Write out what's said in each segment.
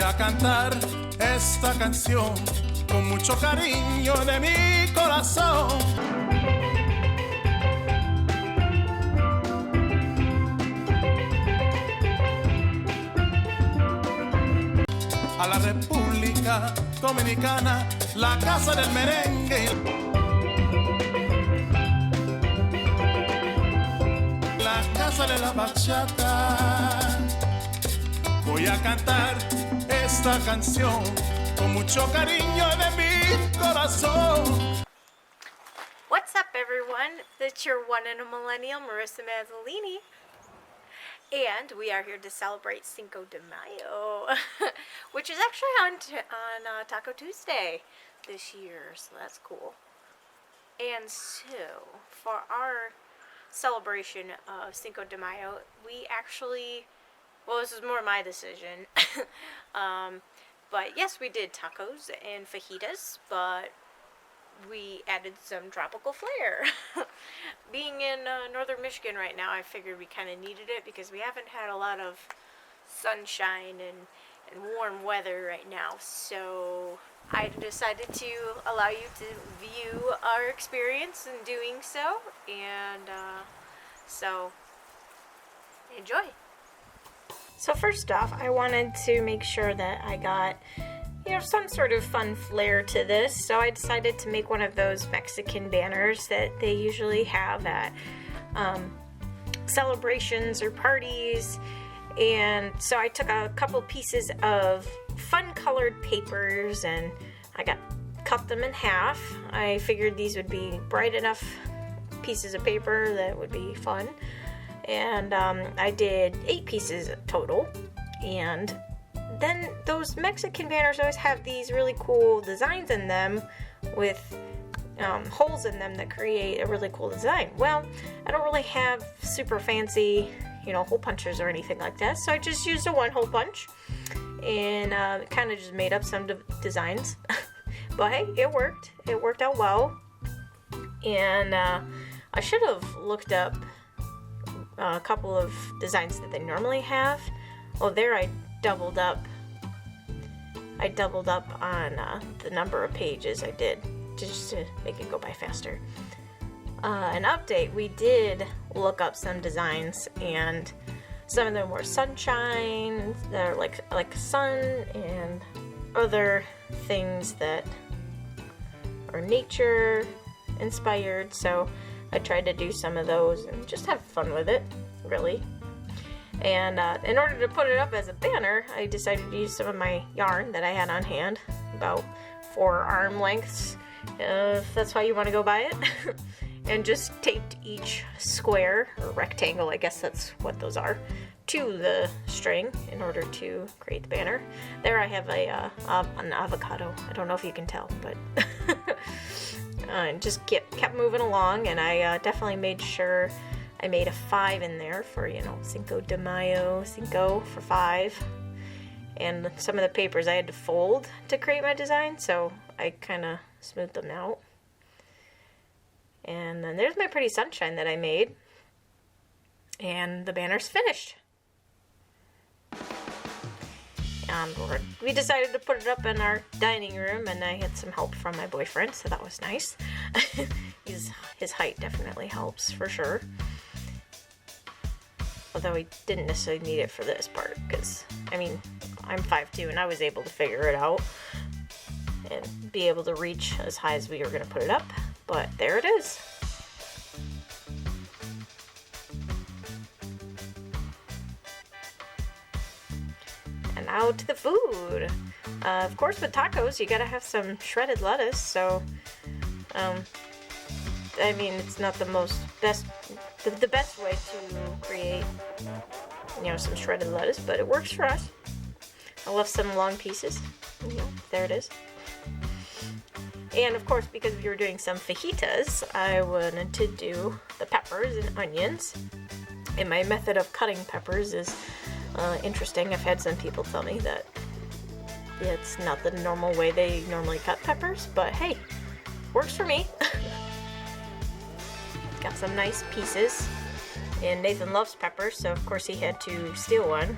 a cantar esta canción con mucho cariño de mi corazón. A la República Dominicana, la casa del merengue, la casa de la bachata. Voy a cantar esta canción con mucho cariño de mi corazón. What's up, everyone? It's your one and a millennial, Marissa Mazzolini. And we are here to celebrate Cinco de Mayo, which is actually on Taco Tuesday this year, so that's cool. And so, for our celebration of Cinco de Mayo, we actually, well, this is more my decision, but yes, we did tacos and fajitas, but we added some tropical flair. Being in northern Michigan right now, I figured we kind of needed it because we haven't had a lot of sunshine and warm weather right now. So I decided to allow you to view our experience in doing so, and so enjoy. So first off, I wanted to make sure that I got some sort of fun flair to this, so I decided to make one of those Mexican banners that they usually have at celebrations or parties. And so I took a couple pieces of fun colored papers and I cut them in half. I figured these would be bright enough pieces of paper that would be fun, and I did 8 pieces total. And then those Mexican banners always have these really cool designs in them with holes in them that create a really cool design. Well, I don't really have super fancy, hole punchers or anything like that, so I just used a one-hole punch and kind of just made up some designs. But hey, it worked. It worked out well. And I should have looked up a couple of designs that they normally have. Oh, there I doubled up on the number of pages I did, just to make it go by faster. An update, we did look up some designs, and some of them were sunshine, they're like sun, and other things that are nature inspired, so I tried to do some of those and just have fun with it, really. And in order to put it up as a banner, I decided to use some of my yarn that I had on hand, about 4 arm lengths, if that's how you want to go by it, and just taped each square, or rectangle, I guess that's what those are, to the string in order to create the banner. There I have an avocado. I don't know if you can tell, but just kept moving along, and I definitely made sure I made a 5 in there for, Cinco de Mayo, Cinco for 5. And some of the papers I had to fold to create my design, so I kind of smoothed them out. And then there's my pretty sunshine that I made. And the banner's finished. And we decided to put it up in our dining room, and I had some help from my boyfriend, so that was nice. His height definitely helps, for sure. Although he didn't necessarily need it for this part, because, I'm 5'2", and I was able to figure it out and be able to reach as high as we were going to put it up. But there it is. And now to the food. Of course, with tacos, you gotta have some shredded lettuce, so, it's not the best way to create, some shredded lettuce, but it works for us. I love some long pieces. There it is. And of course, because we were doing some fajitas, I wanted to do the peppers and onions. And my method of cutting peppers is interesting. I've had some people tell me that it's not the normal way they normally cut peppers, but hey, works for me. Got some nice pieces, and Nathan loves peppers, so of course he had to steal one.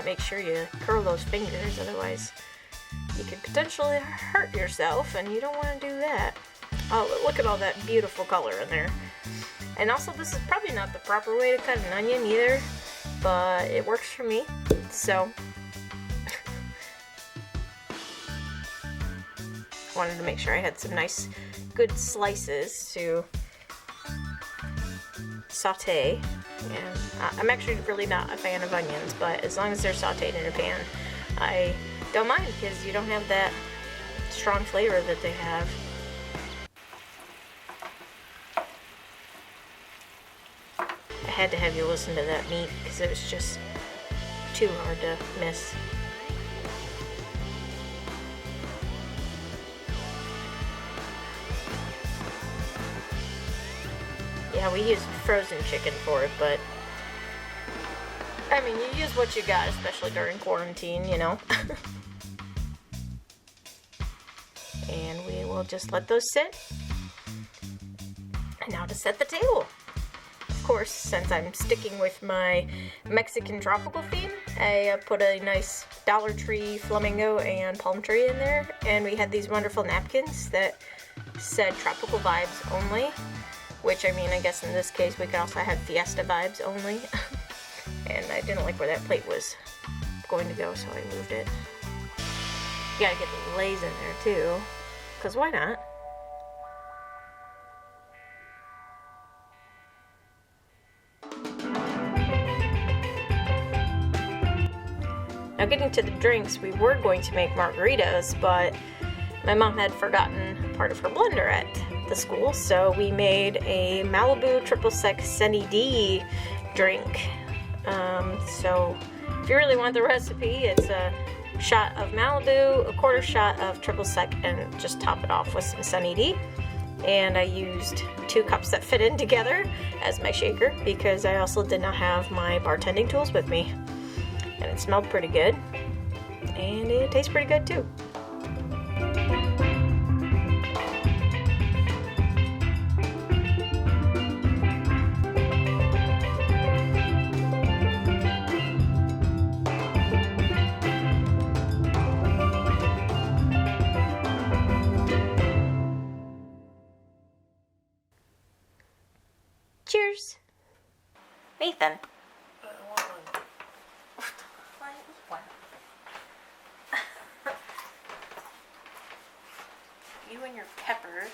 make sure you curl those fingers, otherwise you could potentially hurt yourself, and you don't want to do that. Oh, look at all that beautiful color in there. And also, this is probably not the proper way to cut an onion either, but it works for me, so wanted to make sure I had some nice, good slices to saute. And I'm actually really not a fan of onions, but as long as they're sauteed in a pan, I don't mind, because you don't have that strong flavor that they have. I had to have you listen to that meat because it was just too hard to miss. Yeah, we used frozen chicken for it, but I mean, you use what you got, especially during quarantine, you know. And we will just let those sit. And now to set the table. Of course, since I'm sticking with my Mexican tropical theme, I put a nice Dollar Tree flamingo and palm tree in there, and we had these wonderful napkins that said tropical vibes only, which, I mean, I guess in this case we could also have fiesta vibes only. And I didn't like where that plate was going to go, so I moved it. You gotta get the lays in there too, because why not? Now, getting to the drinks, we were going to make margaritas, but my mom had forgotten part of her blender at the school, so we made a Malibu triple sec Sunny D drink. So if you really want the recipe, it's a shot of Malibu, a quarter shot of triple sec, and just top it off with some Sunny D. And I used 2 cups that fit in together as my shaker because I also did not have my bartending tools with me. And it smelled pretty good, and it tastes pretty good too. Cheers! Nathan. You and your peppers.